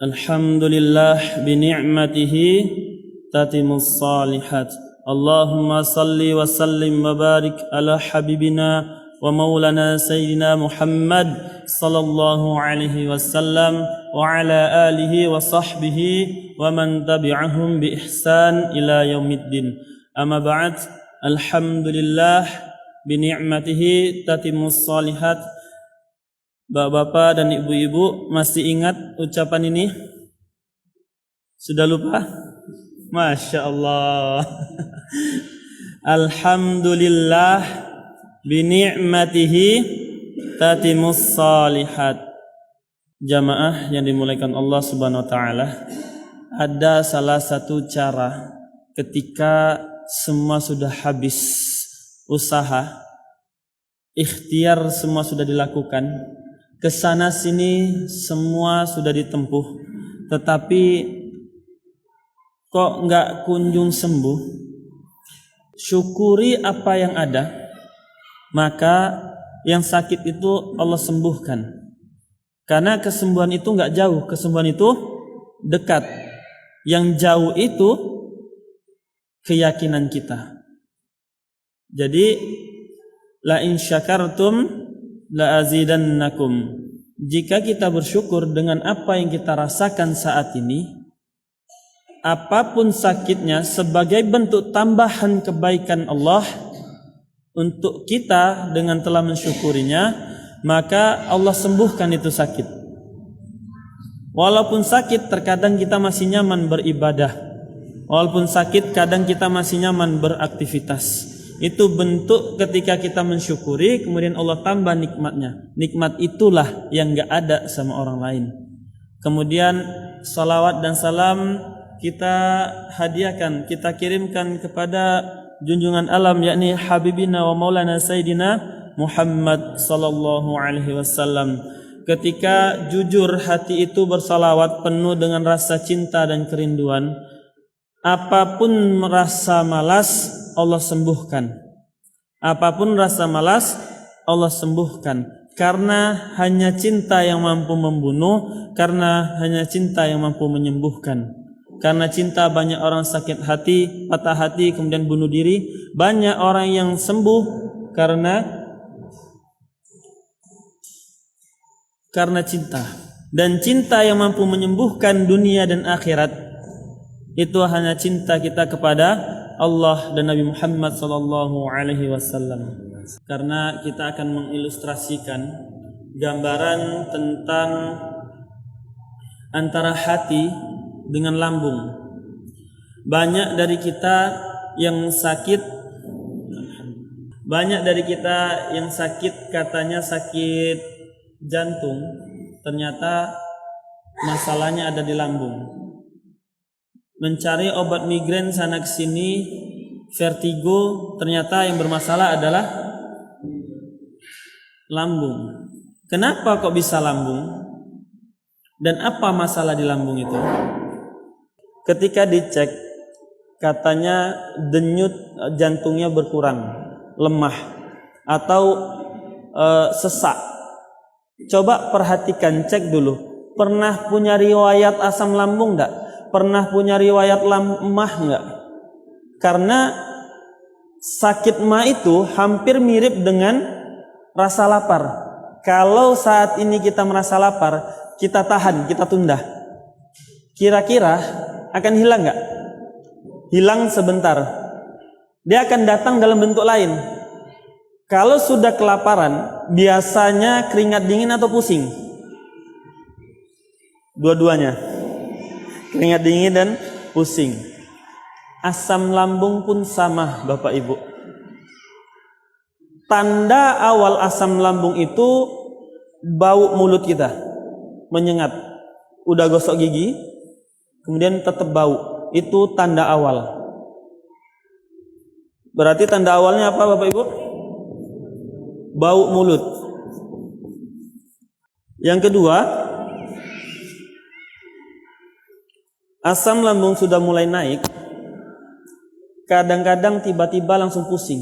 Alhamdulillah bini'matihi tatimus salihat. Allahumma salli wa sallim wa barik ala habibina wa maulana sayyidina Muhammad sallallahu alaihi wasallam wa ala alihi wa sahbihi wa man tabi'ahum bi ihsan ila yaumiddin. Amma ba'd. Alhamdulillah bini'matihi tatimus salihat. Bapak-bapak dan ibu-ibu masih ingat ucapan ini? Sudah lupa? Masya Allah. Alhamdulillah bini'matihi tatimus salihat. Jamaah yang dimuliakan Allah Subhanahu wa taala, ada salah satu cara ketika semua sudah habis usaha, ikhtiar semua sudah dilakukan, kesana sini semua sudah ditempuh, tetapi kok nggak kunjung sembuh. Syukuri apa yang ada, maka yang sakit itu Allah sembuhkan. Karena kesembuhan itu nggak jauh, kesembuhan itu dekat. Yang jauh itu keyakinan kita. Jadi la in syakartum la azidannakum. Jika kita bersyukur dengan apa yang kita rasakan saat ini, apapun sakitnya, sebagai bentuk tambahan kebaikan Allah untuk kita dengan telah mensyukurinya, maka Allah sembuhkan itu sakit. Walaupun sakit, terkadang kita masih nyaman beribadah. Walaupun sakit, kadang kita masih nyaman beraktivitas. Itu bentuk ketika kita mensyukuri, kemudian Allah tambah nikmatnya. Nikmat itulah yang gak ada sama orang lain. Kemudian salawat dan salam kita hadiahkan, kita kirimkan kepada junjungan alam, yakni Habibina wa Maulana Sayyidina Muhammad sallallahu alaihi wasallam. Ketika jujur hati itu bersalawat penuh dengan rasa cinta dan kerinduan, apapun rasa malas Allah sembuhkan. Apapun rasa malas Allah sembuhkan. Karena hanya cinta yang mampu membunuh, karena hanya cinta yang mampu menyembuhkan. Karena cinta banyak orang sakit hati, patah hati, kemudian bunuh diri. Banyak orang yang sembuh karena cinta. Dan cinta yang mampu menyembuhkan dunia dan akhirat, itu hanya cinta kita kepada Allah dan Nabi Muhammad sallallahu alaihi wasallam. Karena kita akan mengilustrasikan gambaran tentang antara hati dengan lambung. Banyak dari kita yang sakit katanya sakit jantung, ternyata masalahnya ada di lambung. Mencari obat migrain sana kesini, vertigo, ternyata yang bermasalah adalah lambung. Kenapa kok bisa lambung? Dan apa masalah di lambung itu? Ketika dicek, katanya denyut jantungnya berkurang, lemah, atau sesak. Coba perhatikan, cek dulu. Pernah punya riwayat asam lambung enggak? Pernah punya riwayat lemah enggak? Karena sakit ma itu hampir mirip dengan rasa lapar. Kalau saat ini kita merasa lapar, kita tahan, kita tunda, kira-kira akan hilang enggak? Hilang sebentar. Dia akan datang dalam bentuk lain. Kalau sudah kelaparan, biasanya keringat dingin atau pusing? Dua-duanya. Keringat dingin dan pusing. Asam lambung pun sama, Bapak Ibu. Tanda awal asam lambung itu bau mulut kita menyengat. Udah gosok gigi, kemudian tetap bau. Itu tanda awal. Berarti tanda awalnya apa, Bapak Ibu? Bau mulut. Yang kedua, asam lambung sudah mulai naik, kadang-kadang tiba-tiba langsung pusing,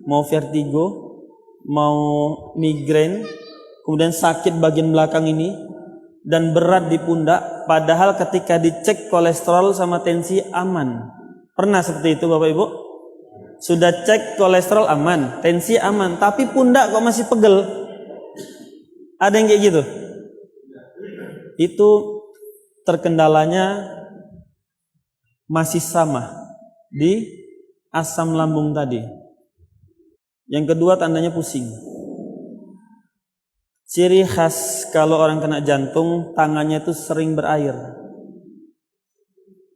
mau vertigo, mau migrain, kemudian sakit bagian belakang ini, dan berat di pundak, padahal ketika dicek kolesterol sama tensi aman. Pernah seperti itu Bapak Ibu? Sudah cek kolesterol aman, tensi aman, tapi pundak kok masih pegel. Ada yang kayak gitu? Itu terkendalanya masih sama di asam lambung tadi. Yang kedua tandanya pusing. Ciri khas kalau orang kena jantung, tangannya itu sering berair.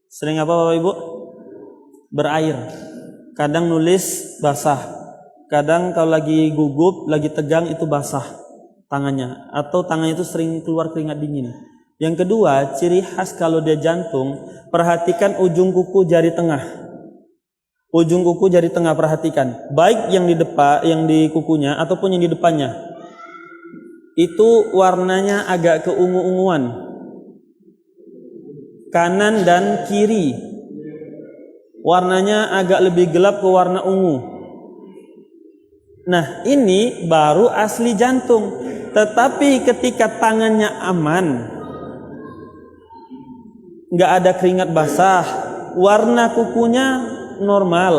Sering apa Bapak Ibu? Berair. Kadang nulis basah. Kadang kalau lagi gugup, lagi tegang itu basah tangannya. Atau tangannya itu sering keluar keringat dingin. Yang kedua, ciri khas kalau dia jantung, perhatikan ujung kuku jari tengah. Ujung kuku jari tengah perhatikan. Baik yang di depan, yang di kukunya ataupun yang di depannya. Itu warnanya agak keungu-unguan, kanan dan kiri warnanya agak lebih gelap ke warna ungu. Nah ini baru asli jantung. Tetapi ketika tangannya aman, nggak ada keringat basah, warna kukunya normal,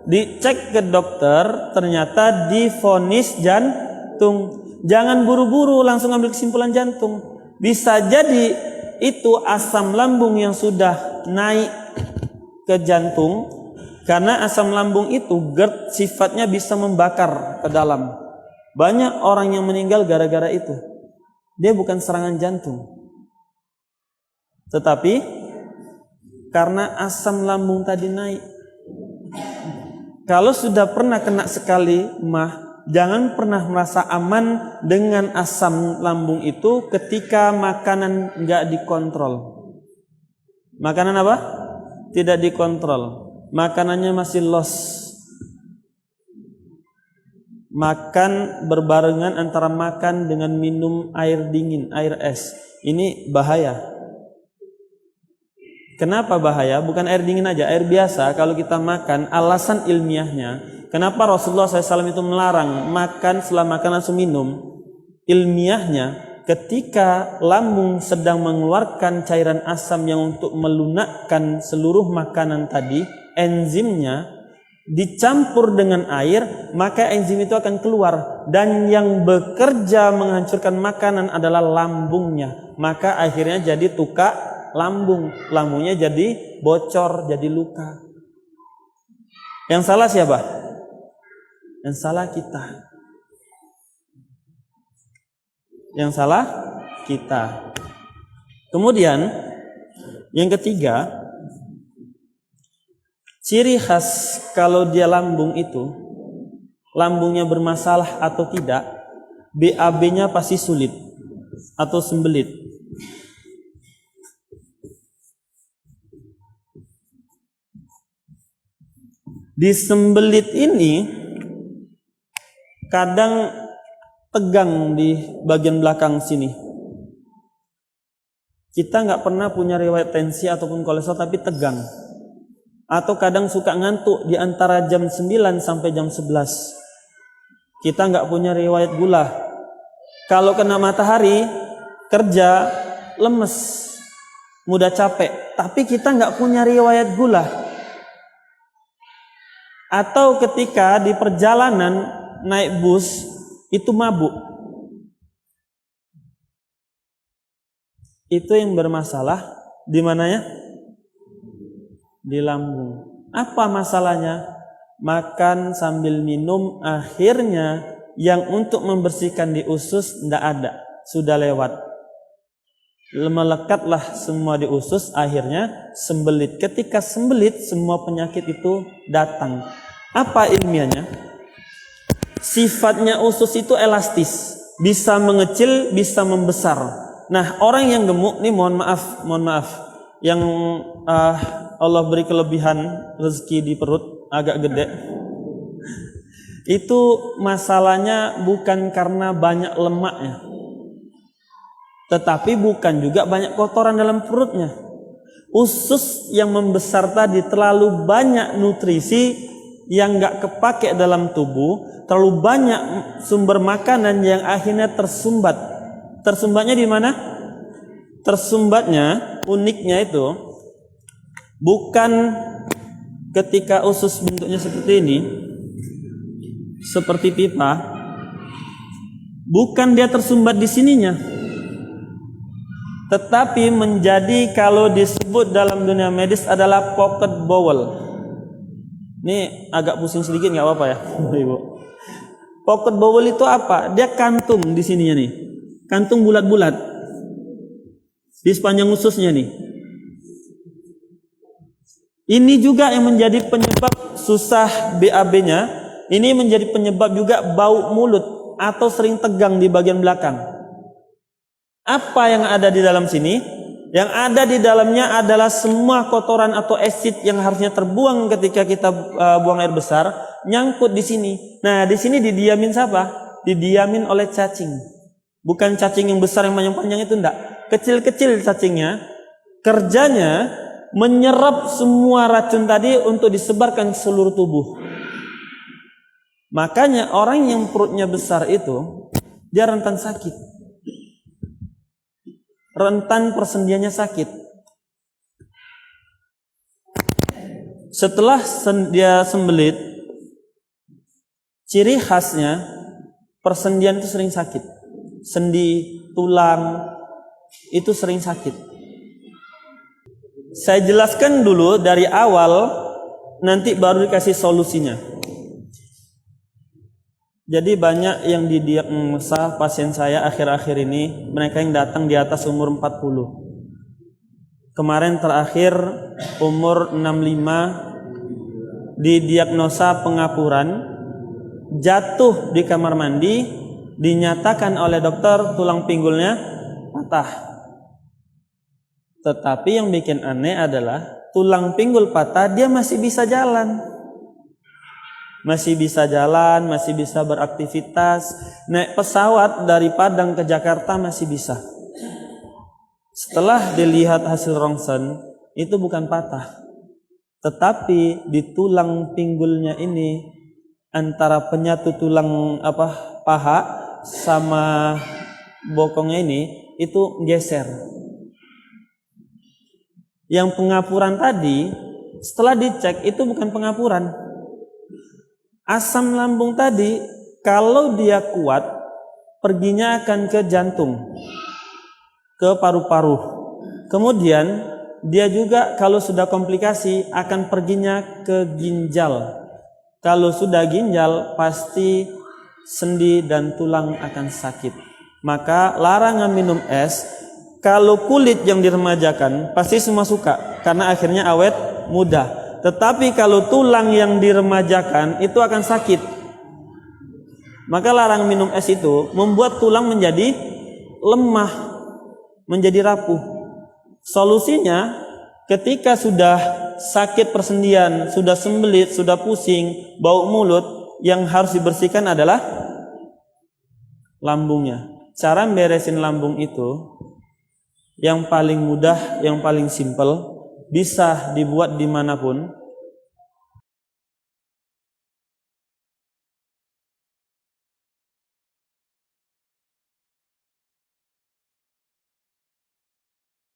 dicek ke dokter ternyata divonis jantung. Jangan buru-buru langsung ambil kesimpulan jantung. Bisa jadi itu asam lambung yang sudah naik ke jantung. Karena asam lambung itu GERD sifatnya bisa membakar ke dalam. Banyak orang yang meninggal gara-gara itu. Dia bukan serangan jantung, tetapi karena asam lambung tadi naik. Kalau sudah pernah kena sekali mah, jangan pernah merasa aman dengan asam lambung itu ketika makanan nggak dikontrol. Makanan apa? Tidak dikontrol. Makanannya masih loss. Makan berbarengan antara makan dengan minum air dingin, air es. Ini bahaya. Kenapa bahaya? Bukan air dingin aja, air biasa. Kalau kita makan, alasan ilmiahnya, kenapa Rasulullah SAW itu melarang makan setelah makan langsung minum? Ilmiahnya, ketika lambung sedang mengeluarkan cairan asam yang untuk melunakkan seluruh makanan tadi, enzimnya dicampur dengan air, maka enzim itu akan keluar. Dan yang bekerja menghancurkan makanan adalah lambungnya. Maka akhirnya jadi tukak lambung. Lambungnya jadi bocor, jadi luka. Yang salah siapa? Yang salah kita. Yang salah kita. Kemudian yang ketiga, ciri khas kalau dia lambung itu, lambungnya bermasalah atau tidak, BAB-nya pasti sulit atau sembelit. Di sembelit ini kadang tegang di bagian belakang sini. Kita nggak pernah punya riwayat tensi ataupun kolesterol tapi tegang. Atau kadang suka ngantuk di antara jam 9 sampai jam 11. Kita nggak punya riwayat gula. Kalau kena matahari, kerja, lemes, mudah capek. Tapi kita nggak punya riwayat gula. Atau ketika di perjalanan naik bus, itu mabuk. Itu yang bermasalah di mananya? Di lambung. Apa masalahnya? Makan sambil minum, akhirnya yang untuk membersihkan di usus tidak ada, sudah lewat. Melekatlah semua di usus, akhirnya sembelit. Ketika sembelit, semua penyakit itu datang. Apa ilmiahnya? Sifatnya usus itu elastis, bisa mengecil, bisa membesar. Nah, orang yang gemuk nih, mohon maaf, yang Allah beri kelebihan rezeki di perut agak gede, itu masalahnya bukan karena banyak lemaknya, tetapi bukan juga banyak kotoran dalam perutnya. Usus yang membesar tadi terlalu banyak nutrisi yang nggak kepake dalam tubuh, terlalu banyak sumber makanan yang akhirnya tersumbat. Tersumbatnya di mana? tersumbatnya, uniknya itu bukan ketika usus bentuknya seperti ini, seperti pipa, bukan dia tersumbat di sininya, tetapi menjadi kalau disebut dalam dunia medis adalah pocket bowel. Ini agak pusing sedikit, nggak apa-apa ya, Ibu. Pocket bowel itu apa? Dia kantung di sininya nih, kantung bulat-bulat di sepanjang ususnya nih. Ini juga yang menjadi penyebab susah BAB-nya. Ini menjadi penyebab juga bau mulut atau sering tegang di bagian belakang. Apa yang ada di dalam sini? Yang ada di dalamnya adalah semua kotoran atau asid yang harusnya terbuang ketika kita buang air besar, nyangkut di sini. Nah, di sini didiamin siapa? Didiamin oleh cacing. Bukan cacing yang besar yang panjang-panjang itu, enggak. Kecil-kecil cacingnya, kerjanya menyerap semua racun tadi untuk disebarkan ke seluruh tubuh. Makanya orang yang perutnya besar itu dia rentan sakit. Rentan persendiannya sakit. Setelah dia sembelit, ciri khasnya persendian itu sering sakit. Sendi, tulang itu sering sakit. Saya jelaskan dulu dari awal, nanti baru dikasih solusinya. Jadi banyak yang didiagnosa pasien saya akhir-akhir ini, mereka yang datang di atas umur 40. Kemarin terakhir umur 65 didiagnosa pengapuran, jatuh di kamar mandi, dinyatakan oleh dokter tulang pinggulnya patah. Tetapi yang bikin aneh adalah tulang pinggul patah, dia masih bisa jalan. Masih bisa jalan, masih bisa beraktivitas. Naik pesawat dari Padang ke Jakarta masih bisa. Setelah dilihat hasil rongsen, itu bukan patah. Tetapi di tulang pinggulnya ini, antara penyatu tulang paha sama bokongnya ini, itu geser. Yang pengapuran tadi, setelah dicek itu bukan pengapuran. Asam lambung tadi kalau dia kuat perginya akan ke jantung, ke paru-paru. Kemudian dia juga kalau sudah komplikasi akan perginya ke ginjal. Kalau sudah ginjal pasti sendi dan tulang akan sakit. Maka larangan minum es. Kalau kulit yang diremajakan pasti semua suka karena akhirnya awet muda. Tetapi kalau tulang yang diremajakan itu akan sakit. Maka larang minum es itu membuat tulang menjadi lemah, menjadi rapuh. Solusinya ketika sudah sakit persendian, sudah sembelit, sudah pusing, bau mulut, yang harus dibersihkan adalah lambungnya. Cara beresin lambung itu yang paling mudah, yang paling simpel, bisa dibuat dimanapun.